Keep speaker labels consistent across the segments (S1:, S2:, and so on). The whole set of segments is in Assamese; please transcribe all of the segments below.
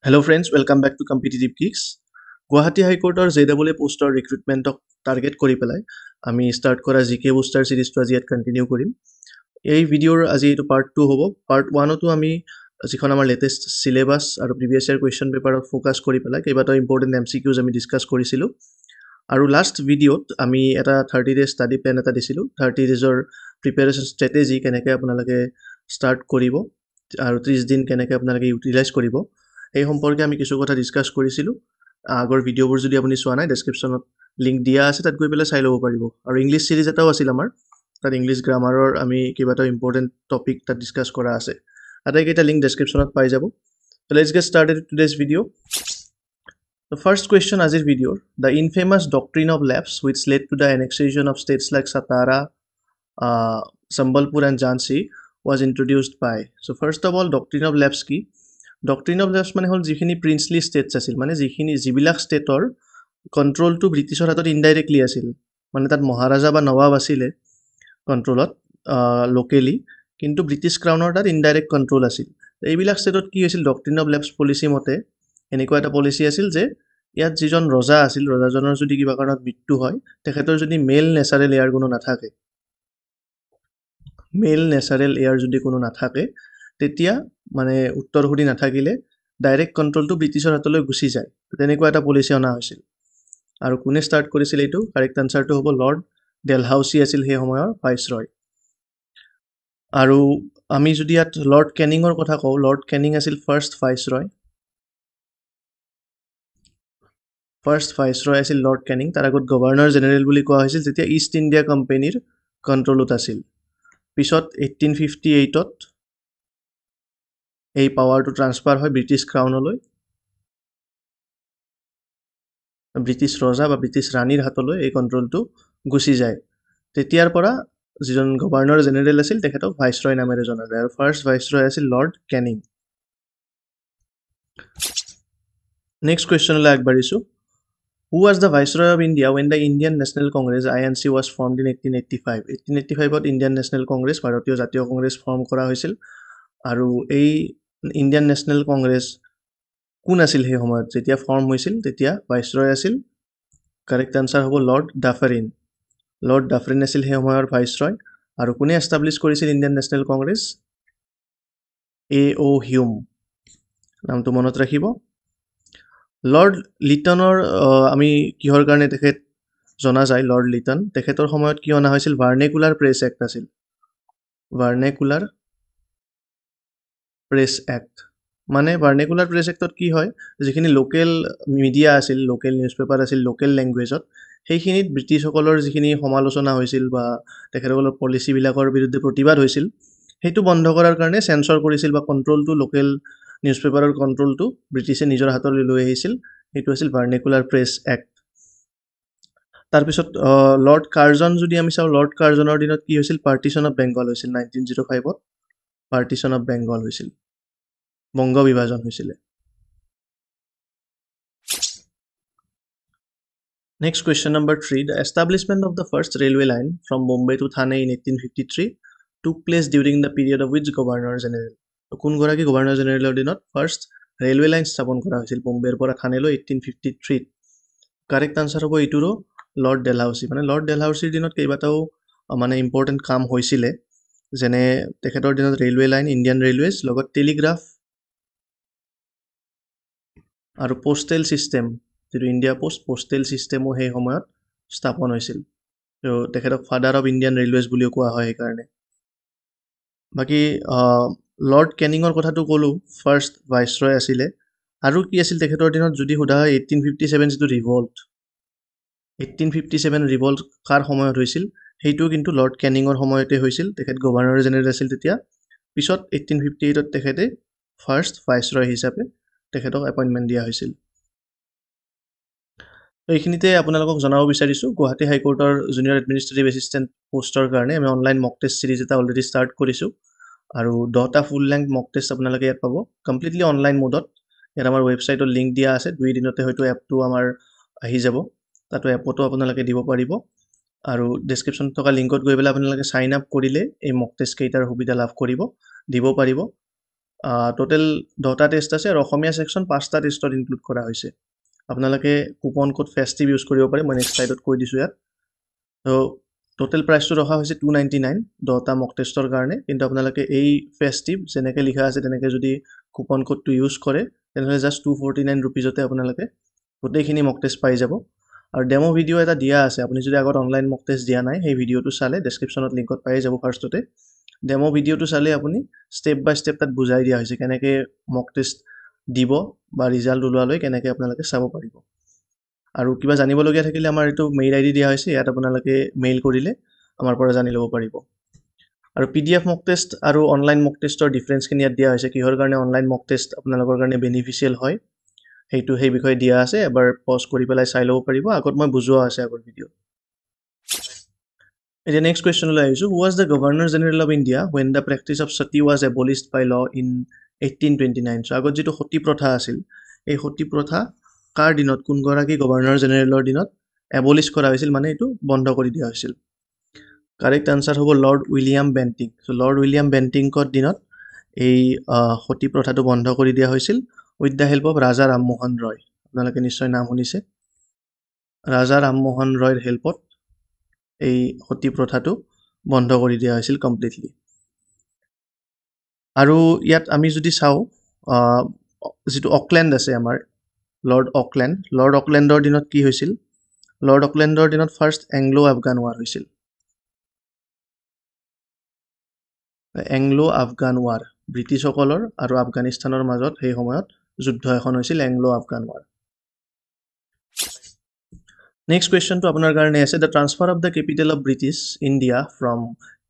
S1: Hello friends, welcome back to Competitive Geeks. Guwahati High Court or JAA poster recruitment of target kori pelai. Ami start kora GK booster series to আজি continue korim. এই ভিডিওৰ আজি এটো part 2 হ'ব. Part 1 তো আমি যিখন আমাৰ latest syllabus আৰু previous year question paper ত focus কৰি পেলাই কেইবাটা important MCQs আমি discuss কৰিছিলো। আৰু last ভিডিওত আমি এটা 30 days study plan এটা দিছিলো। 30 days ৰ preparation strategy কেনেকৈ আপোনালোকে start কৰিব আৰু 30 দিন কেনেকৈ আপোনালোকে utilize কৰিব। এই সম্পৰ্কে আমি কিছু কথা ডিসকাস কৰিছিলো। আগৰ ভিডিওবোৰ যদি আপুনি চোৱা নাই ডেসক্ৰিপচনত লিংক দিয়া আছে, তাত গৈ পেলাই চাই ল'ব পাৰিব। আৰু ইংলিশ সিৰিজ এটাও আছিল আমাৰ, তাত ইংলিশ গ্ৰামাৰৰ আমি কিবাটা ইম্পৰ্টেন্ট টপিক তাত ডিসকাস কৰা আছে। আটাইকেইটা লিংক ডেসক্ৰিপচনত পাই যাব। So let's get started with today's video. The first question আজিৰ ভিডিওৰ, the infamous doctrine of lapse which led to the annexation of states like Satara, Sambalpur and Jhansi was introduced by. So first of all, doctrine of lapse কি? Doctrine of lapse মানে হল যিখিনি প্ৰিন্সলি ষ্টেটছ আছিল, মানে যিবিলাক ষ্টেটৰ কণ্ট্ৰলটো ব্ৰিটিছৰ হাতত ইনডাইৰেক্টলি আছিল, মানে তাত মহাৰাজা বা নৱাব আছিলে কণ্ট্ৰলত লোকেলি, কিন্তু ব্ৰিটিছ ক্ৰাউনৰ তাত ইনডাইৰেক্ট কণ্ট্ৰল আছিল। এইবিলাক ষ্টেটত কি হৈছিল, ডক্ট্ৰিন অফ লেপছ পলিচি মতে এনেকুৱা এটা পলিচি আছিল যে ইয়াত যিজন ৰজা আছিল, ৰজাজনৰ যদি কিবা কাৰণত মৃত্যু হয়, তেখেতৰ যদি মেল নেচাৰেল এয়াৰ কোনো নাথাকে, যদি কোনো নাথাকে, তেতিয়া মানে উত্তৰ সুৰি নাথাকিলে ডাইৰেক্ট কণ্ট্ৰলটো ব্ৰিটিছৰ হাতলৈ গুচি যায়। তেনেকুৱা এটা পলিচি অনা হৈছিল। আৰু কোনে ষ্টাৰ্ট কৰিছিল এইটো? কাৰেক্ট আনচাৰটো হ'ব লৰ্ড ডেলহাউচি আছিল সেই সময়ৰ ভাইচৰয়। আৰু আমি যদি ইয়াত লৰ্ড কেনিঙৰ কথা কওঁ, লৰ্ড কেনিং আছিল ফাৰ্ষ্ট ভাইচৰয় আছিল লৰ্ড কেনিং। তাৰ আগত গভৰ্ণৰ জেনেৰেল বুলি কোৱা হৈছিল যেতিয়া ইষ্ট ইণ্ডিয়া কোম্পানীৰ কণ্ট্ৰলত আছিল। পিছত 1858ত এই পাৱাৰটো ট্ৰান্সফাৰ হয় ব্ৰিটিছ ক্ৰাউনলৈ, ব্ৰিটিছ ৰজা বা ব্ৰিটিছ ৰাণীৰ হাতলৈ এই কণ্ট্ৰলটো গুচি যায়। তেতিয়াৰ পৰা যিজন গভৰ্ণৰ জেনেৰেল আছিল তেখেতক ভাইচৰয় নামেৰে জনা যায়। আৰু ফাৰ্ষ্ট ভাইচৰয় আছিল লৰ্ড কেনিং। নেক্সট কুৱেশ্যনলৈ আগবাঢ়িছোঁ। Who was the Viceroy of India when the Indian National Congress INC was formed in 1885? 1885ত ইণ্ডিয়ান নেশ্যনেল কংগ্ৰেছ, ভাৰতীয় জাতীয় কংগ্ৰেছ ফৰ্ম কৰা হৈছিল। আৰু এই ইণ্ডিয়ান নেশ্যনেল কংগ্ৰেছ কোন আছিল সেই সময়ত যেতিয়া ফৰ্ম হৈছিল? তেতিয়া ভাইচৰয় আছিল। কাৰেক্ট আনচাৰ হ'ব লৰ্ড ডাফাৰিন। লৰ্ড ডাফাৰিন আছিল সেই সময়ৰ ভাইচৰয়। আৰু কোনে এষ্টাব্লিছ কৰিছিল Indian National Congress? A.O. Hume, নামটো মনত ৰাখিব। লৰ্ড লিটনৰ আমি কিহৰ কাৰণে তেখেত জনা যায়? লৰ্ড লিটন, তেখেতৰ সময়ত কি অনা হৈছিল? ভাৰ্নেকুলাৰ প্ৰেছ এক্ট আছিল। ভাৰ্নেকুলাৰ প্ৰেছ এক্ট মানে ভাৰ্নেকুলাৰ প্ৰেছ এক্টত কি হয়, যিখিনি লোকেল মিডিয়া আছিল, লোকেল নিউজ পেপাৰ আছিল লোকেল লেংগুৱেজত, সেইখিনিত ব্ৰিটিছসকলৰ যিখিনি সমালোচনা হৈছিল বা তেখেতসকলৰ পলিচিবিলাকৰ বিৰুদ্ধে প্ৰতিবাদ হৈছিল, সেইটো বন্ধ কৰাৰ কাৰণে চেঞ্চৰ কৰিছিল বা কণ্ট্ৰলটো, লোকেল নিউজ পেপাৰৰ কণ্ট্ৰলটো ব্ৰিটিছে নিজৰ হাতলৈ লৈ আহিছিল। সেইটো আছিল ভাৰ্নেকুলাৰ প্ৰেছ এক্ট। তাৰপিছত লৰ্ড কাৰ্জন যদি আমি চাওঁ, লৰ্ড কাৰ্জনৰ দিনত কি হৈছিল? পাৰ্টিশ্যন অফ বেংগল হৈছিল। 1905ত পাৰ্টিশ্যন অফ বেংগল হৈছিল, বংগ বিভাজন হৈছিলে। Next question number 3. The establishment of the first railway line from Bombay to Thane in 1853 took place during the period of which Governor General? কোনগৰাকী গভৰ্ণৰ জেনেৰেলৰ দিনত ফাৰ্ষ্ট ৰেলৱে লাইন স্থাপন কৰা হৈছিল বম্বেৰ পৰা থানেলৈ 1853? কাৰেক্ট আনচাৰ হ'ব এইটোৰো লৰ্ড ডেলহাউচি। মানে লৰ্ড ডেলহাউচিৰ দিনত কেইবাটাও মানে ইম্পৰ্টেণ্ট কাম হৈছিলে, যেনে তেখেতৰ দিনত ৰেলৱে লাইন, ইণ্ডিয়ান ৰেলৱেজ, লগত টেলিগ্ৰাফ আৰু পোষ্টেল ছিষ্টেম, যিটো ইণ্ডিয়া পোষ্টেল ছিষ্টেমো সেই সময়ত স্থাপন হৈছিল। তো তেখেতক ফাদাৰ অফ ইণ্ডিয়ান ৰেলৱেজ বুলিও কোৱা হয় সেইকাৰণে। বাকী লৰ্ড কেনিঙৰ কথাটো ক'লোঁ, ফাৰ্ষ্ট ভাইচৰয় আছিলে। আৰু কি আছিল তেখেতৰ দিনত যদি সোধা হয়? 1857 যিটো ৰিভল্ট, 1857 ৰিভল্ট কাৰ সময়ত হৈছিল? সেইটো কিন্তু লৰ্ড কেনিঙৰ সময়তে হৈছিল। তেখেত গভৰ্ণৰ জেনেৰেল আছিল তেতিয়া। পিছত 1858ত তেখেতে ফাৰ্ষ্ট ভাইচৰয় হিচাপে তেখেতক এপইণ্টমেণ্ট দিয়া হৈছিল। এইখিনিতে আপোনালোকক জনাব বিচাৰিছোঁ, গুৱাহাটী হাইকোৰ্টৰ জুনিয়ৰ এডমিনিষ্ট্ৰেটিভ এছিষ্টেণ্ট পোষ্টৰ কাৰণে আমি অনলাইন মক টেষ্ট চিৰিজ এটা অলৰেডি ষ্টাৰ্ট কৰিছোঁ। আৰু 10টা ফুল লেংথ মক টেষ্ট আপোনালোকে ইয়াত পাব, কমপ্লিটলি অনলাইন মোডত। ইয়াত আমাৰ ৱেবছাইটৰ লিংক দিয়া আছে, 2 দিনতে হয়তো এপটো আমাৰ আহি যাব, তাতো এপতো আপোনালোকে দিব পাৰিব। আৰু ডেছক্ৰিপশ্যনত থকা লিংকত গৈ পেলাই আপোনালোকে ছাইন আপ কৰিলে এই মক টেষ্ট কেইটাৰ সুবিধা লাভ কৰিব, দিব পাৰিব। টোটেল 10টা টেষ্ট আছে আৰু অসমীয়া ছেকশ্যন 5টা টেষ্টত ইনক্লুড কৰা হৈছে আপোনালোকে কুপন কোড ফেষ্টিভ ইউজ কৰিব পাৰে মই নেক্সট স্লাইডত কৈ দিছোঁ ইয়াত তো টোটেল প্ৰাইচটো ৰখা হৈছে 299 10টা মক টেষ্টৰ কাৰণে কিন্তু আপোনালোকে এই ফেষ্টিভ যেনেকৈ লিখা আছে তেনেকৈ যদি কুপন কোডটো ইউজ কৰে তেনেহ'লে জাষ্ট 249 ৰুপিজতে আপোনালোকে গোটেইখিনি মক টেষ্ট পাই যাব আৰু ডেমো ভিডিঅ' এটা দিয়া আছে আপুনি যদি আগত অনলাইন মক টেষ্ট দিয়া নাই সেই ভিডিঅ'টো চালে ডেছক্ৰিপশ্যনত লিংকত পাই যাব ফাৰ্ষ্টতে ডেমো ভিডিঅ'টো চালে আপুনি ষ্টেপ বাই ষ্টেপ তাত বুজাই দিয়া হৈছে কেনেকৈ মক টেষ্ট দিব বা ৰিজাল্ট ওলোৱালৈ কেনেকৈ আপোনালোকে চাব পাৰিব আৰু কিবা জানিবলগীয়া থাকিলে আমাৰ এইটো মেইল আইডি দিয়া হৈছে ইয়াত আপোনালোকে মেইল কৰিলে আমাৰ পৰা জানি ল'ব পাৰিব আৰু PDF মক টেষ্ট আৰু অনলাইন মক টেষ্টৰ ডিফাৰেঞ্চখিনি ইয়াত দিয়া হৈছে কিহৰ কাৰণে অনলাইন মক টেষ্ট আপোনালোকৰ কাৰণে বেনিফিচিয়েল হয় সেই বিষয়ে দিয়া আছে এবাৰ পজ কৰি পেলাই চাই ল'ব পাৰিব আগত মই বুজোৱা আছে আগৰ ভিডিঅ' এতিয়া নেক্সট কুৱেশ্যনলৈ আহিছোঁ who was the governor general of India when the practice of sati was abolished by law in 1829 চ' আগত যিটো সতী প্ৰথা আছিল এই সতী প্ৰথা কাৰ দিনত কোনগৰাকী গভৰ্ণৰ জেনেৰেলৰ দিনত এবলিছ কৰা হৈছিল মানে এইটো বন্ধ কৰি দিয়া হৈছিল কাৰেক্ট আনচাৰ হ'ব লৰ্ড উইলিয়াম বেণ্টিং চ' লৰ্ড উইলিয়াম বেণ্টিংকৰ দিনত এই সতী প্ৰথাটো বন্ধ কৰি দিয়া হৈছিল with the help of Raja Rammohan ৰয় আপোনালোকে নিশ্চয় নাম শুনিছে ৰাজা ৰামমোহন ৰয়ৰ হেল্পত এই সতী প্ৰথাটো বন্ধ কৰি দিয়া হৈছিল কমপ্লিটলি আৰু ইয়াত আমি যদি চাওঁ যিটো অকলেণ্ড আছে আমাৰ লৰ্ড অকলেণ্ডৰ দিনত কি হৈছিল লৰ্ড অকলেণ্ডৰ দিনত ফাৰ্ষ্ট এংলো আফগান ৱাৰ হৈছিল এংলো আফগান ৱাৰ ব্ৰিটিছসকলৰ আৰু আফগানিস্তানৰ মাজত সেই সময়ত যুদ্ধ এখন হৈছিল এংলো আফগান ৱাৰ নেক্সট কুৱেশ্যনটো আপোনাৰ কাৰণে আছে the transfer of the capital of British India from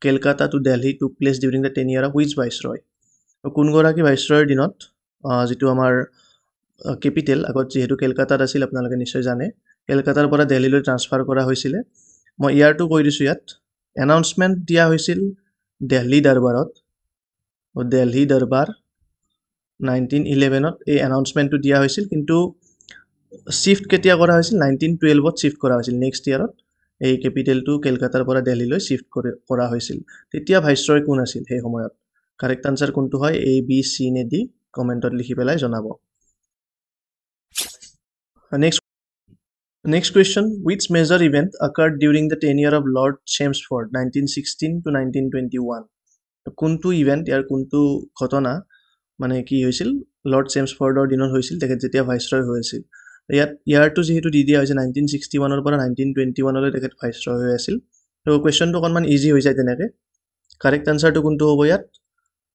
S1: Calcutta to Delhi took place during the tenure of which viceroy কোনগৰাকী ভাইচৰয়ৰ দিনত যিটো আমাৰ কেপিটেল আগত যিহেতু কেলকাতাত আছিল আপোনালোকে নিশ্চয় জানে কেলকাতাৰ পৰা দিল্লীলৈ ট্ৰান্সফাৰ কৰা হৈছিলে মই ইয়াৰটো কৈ দিছোঁ ইয়াত এনাউন্সমেণ্ট দিয়া হৈছিল দিল্লী দৰবাৰত দিল্লী দৰবাৰ 1911ত এই এনাউন্সমেণ্টটো দিয়া হৈছিল কিন্তু শিফ্ট কেতিয়া কৰা হৈছিল 1912ত শিফ্ট কৰা হৈছিল নেক্সট ইয়াৰত এই কেপিটেলটো কেলকাতাৰ পৰা দিল্লীলৈ শিফ্ট কৰা হৈছিল তেতিয়া ভাইচৰয় কোন আছিল সেই সময়ত কাৰেক্ট আনচাৰ কোনটো হয় A B C নে D কমেণ্টত লিখি পেলাই জনাব next question which major event occurred during the tenure of Lord Chelmsford 1916 to 1921 কোনটো ইভেণ্ট ইয়াৰ কোনটো ঘটনা মানে কি হৈছিল লৰ্ড চেমছফৰ্ডৰ দিনত হৈছিল তেখেত যেতিয়া ভাইচৰয় হৈ আছিল ইয়াৰটো যিহেতু দি দিয়া হৈছে 1961ৰ পৰা 1921লৈ তেখেত ভাইচৰয় হৈ আছিল তো কুৱেশ্যনটো অকণমান ইজি হৈ যায় তেনেকৈ কাৰেক্ট আনচাৰটো কোনটো হ'ব ইয়াত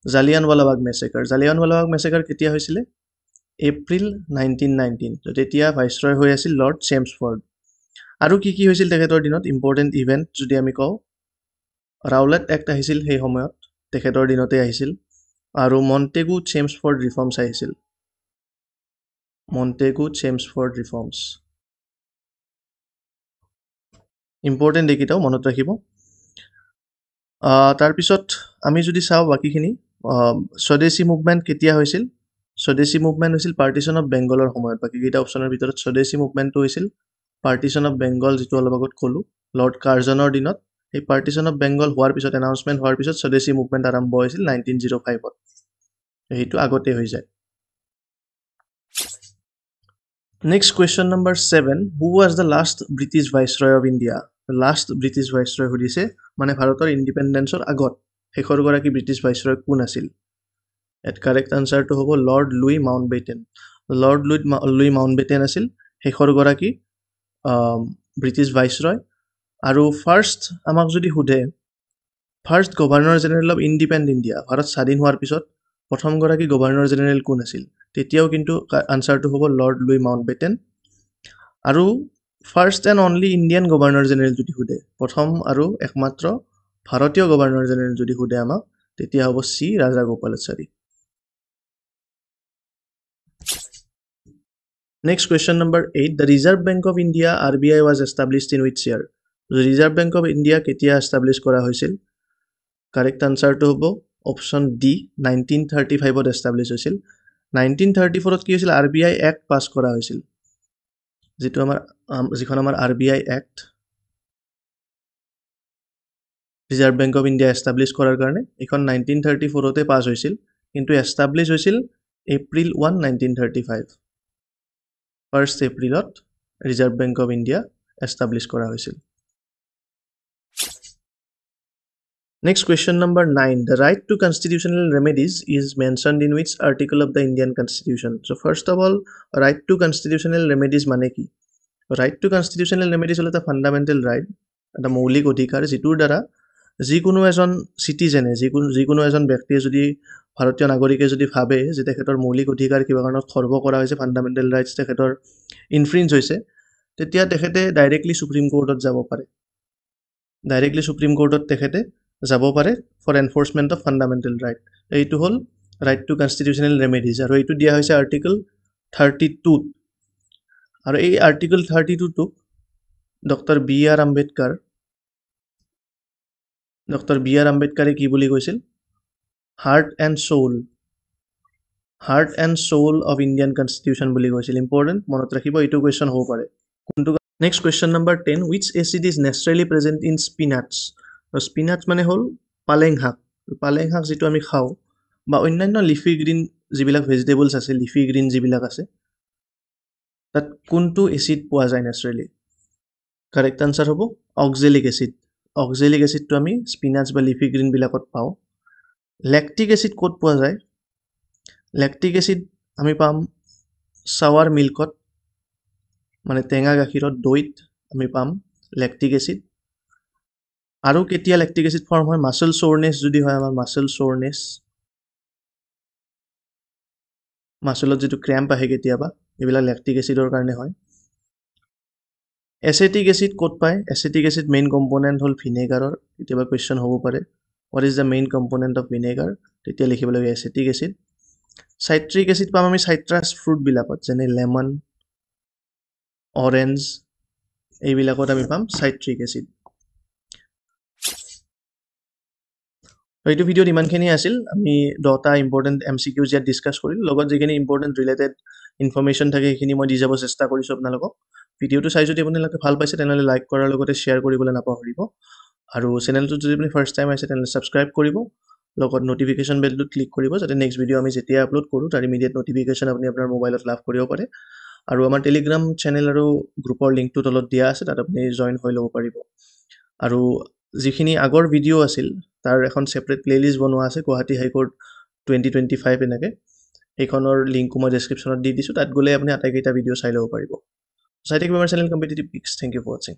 S1: জালিয়ানৱালাবাগ মেছেকাৰ কেতিয়া হৈছিলে এপ্ৰিল 1919 তো তেতিয়া ভাইচৰয় হৈ আছিল লৰ্ড চেমছফৰ্ড আৰু কি হৈছিল তেখেতৰ দিনত ইম্পৰ্টেণ্ট ইভেণ্ট যদি আমি কওঁ ৰাউলেট এক্ট আহিছিল সেই সময়ত তেখেতৰ দিনতে আহিছিল আৰু মণ্টেগু চেমছফৰ্ড ৰিফৰ্মছ আহিছিল ইম্পৰ্টেণ্ট এইকেইটাও মনত ৰাখিব তাৰপিছত আমি যদি চাওঁ বাকীখিনি স্বদেশী মুভমেণ্ট কেতিয়া হৈছিল স্বদেশী মুভমেণ্ট হৈছিল পাৰ্টিশ্যন অফ বেংগলৰ সময়ত বাকীকেইটা অপশ্যনৰ ভিতৰত স্বদেশী মুভমেণ্টটো হৈছিল পাৰ্টিশ্যন অফ বেংগল যিটো অলপ আগত ক'লোঁ লৰ্ড কাৰ্জনৰ দিনত এই পাৰ্টিশ্যন অফ বেংগল হোৱাৰ পিছত এনাউন্সমেণ্ট হোৱাৰ পিছত স্বদেশী মুভমেণ্ট আৰম্ভ হৈছিল 1905ত সেইটো আগতে হৈ যায় next question number 7 who was the last British viceroy of India last British viceroy সুধিছে মানে ভাৰতৰ ইণ্ডিপেণ্ডেঞ্চৰ আগত শেষৰগৰাকী ব্ৰিটিছ ভাইচৰয় কোন আছিল ইয়াত কাৰেক্ট আনচাৰটো হ'ব লৰ্ড লুই মাউণ্টবেটেন আছিল শেষৰগৰাকী ব্ৰিটিছ ভাইচৰয় আৰু ফাৰ্ষ্ট আমাক যদি সোধে first governor general of independent India Bharat স্বাধীন হোৱাৰ পিছত প্ৰথমগৰাকী গভৰ্ণৰ জেনেৰেল কোন আছিল তেতিয়াও কিন্তু আনচাৰটো হ'ব লৰ্ড লুই মাউণ্টবেটেন আৰু first and only Indian governor general যদি সোধে প্ৰথম আৰু একমাত্ৰ ভাৰতীয় গভৰ্ণৰ জেনেৰেল যদি সোধে আমাক তেতিয়া হ'ব C Rajagopalachari next question number 8 the reserve bank of India RBI was established in wish year reserve bank of India কেতিয়া এষ্টাব্লিছ কৰা হৈছিল কাৰেক্ট আনচাৰটো হ'ব অপশ্যন D 1935ত এষ্টাব্লিছ হৈছিল 1934ত কি হৈছিল RBI এক্ট পাছ কৰা হৈছিল যিখন আমাৰ RBI act reserve bank of India establish কৰাৰ কাৰণে এইখন 1934তে পাছ হৈছিল কিন্তু এষ্টাব্লিছ হৈছিল এপ্ৰিল 1, 1935 1 এপ্ৰিলত reserve bank of India establish কৰা হৈছিল Next question number 9. The right to constitutional remedies is mentioned in which article of the Indian Constitution? So first of all, right to constitutional remedies মানে কি? Right to constitutional remedies হল এটা fundamental right, এটা মৌলিক অধিকাৰ যিটোৰ দ্বাৰা যিকোনো এজন সিটিজেনে যিকোনো এজন ব্যক্তিয়ে যদি ভাৰতীয় নাগৰিকে যদি ভাবে যে তেখেতৰ মৌলিক অধিকাৰ কিবা কাৰণত খৰ্ব কৰা হৈছে ফাণ্ডামেণ্টেল ৰাইটছ তেখেতৰ ইনফ্ৰিঞ্জ হৈছে তেতিয়া তেখেতে ডাইৰেক্টলি সুপ্ৰিম কোৰ্টত যাব পাৰে ডাইৰেক্টলি সুপ্ৰিম কোৰ্টত তেখেতে যাব পাৰে for enforcement of fundamental right এইটো হ'ল ৰাইট টু কনষ্টিটিউচনেল ৰেমেডিজ আৰু এইটো দিয়া হৈছে আৰ্টিকল 32 আৰু এই আৰ্টিকল 32 টোক ডক্টৰ বি আৰ আম্বেদকাৰে কি বুলি কৈছিল heart and soul of Indian constitution বুলি কৈছিল ইম্পৰ্টেণ্ট মনত ৰাখিব এইটো কুৱেশ্যন হ'ব পাৰে কোনটো next question number 10 which acid is naturally present in spinach spinach মানে হ'ল পালেং শাক যিটো আমি খাওঁ বা অন্যান্য লিফি গ্ৰীণ যিবিলাক ভেজিটেবলছ আছে লিফি গ্ৰীণ যিবিলাক আছে তাত কোনটো এচিড পোৱা যায় নেচাৰেলি কাৰেক্ট আনসাৰ হ'ব অক্সেলিক এচিডটো আমি স্পিনাচ বা লিফি গ্ৰীণবিলাকত পাওঁ লেক্টিক এচিড ক'ত পোৱা যায় লেক্টিক এচিড আমি পাম সাৱাৰ মিল্কত মানে টেঙা গাখীৰত দৈত আমি পাম লেক্টিক এচিড আৰু কেতিয়া লেক্টিক এচিড ফৰ্ম হয় মাসল সোৰনেছ যদি হয় আমাৰ মাসলত যেটো ক্ৰ্যাম্প আহে কেতিয়াবা এইবিলাক লেক্টিক এচিডৰ কাৰণে হয় এসিটিক এচিড ক'ত পায় এসিটিক এচিড মেইন কম্পোনেন্ট হ'ল ভিনেগাৰৰ কেতিয়াবা কোৱেশ্চন হ'ব পাৰে what is the main component of vinegar তেতিয়া লিখিব লাগিব এসিটিক এচিড সাইট্ৰিক এচিড পাম আমি সাইট্ৰাছ ফ্ৰুট বিলাকত যেনে লেমন অৰেঞ্জ এইবিলাকত আমি পাম সাইট্ৰিক এচিড এইটো ভিডিওত ইমানখিনি আছিল আমি 10টা ইম্পৰ্টেন্ট এমসিকিউজ ইয়াত ডিসকাস কৰিলো লগত যিখিনি ইম্পৰ্টেন্ট ৰিলেটেড ইনফৰমেশন থাকে সেইখিনি মই দি যাব চেষ্টা কৰিছো আপোনালোকক ভিডিওটো চাই যদি আপোনালোকে ভাল পাইছে তেনেহলে লাইক কৰাৰ লগতে শেয়াৰ কৰিবলৈ নাপাহৰিব আৰু চেনেলটো যদি আপুনি ফাৰ্স্ট টাইম আছে তেনেহলে সাবস্ক্ৰাইব কৰিব লগত নোটিফিকেশন বেলটোত ক্লিক কৰিব যাতে নেক্সট ভিডিও আমি যেতিয়া আপলোড কৰো তাৰ ইমিডিয়েট নোটিফিকেশন আপুনি আপোনাৰ মোবাইলত লাভ কৰিব পাৰে আৰু আমাৰ টেলিগ্ৰাম চেনেল আৰু গ্ৰুপৰ লিংকটো তলত দিয়া আছে তাত আপুনি জয়েন হৈ ল'ব পাৰিব আৰু যিখিনি আগৰ ভিডিও আছিল তাৰ এখন সেপাৰেট প্লেলিষ্ট বনোৱা আছে গুৱাহাটী হাইকোৰ্ট 2025 এনেকে এইখনৰ লিংক মই ডেসক্ৰিপচনত দি দিছো তাত গলে আপুনি আটাইকেইটা ভিডিও চাই ল'ব পাৰিব চাই থাকিব আমাৰ channel competitive picks thank you for watching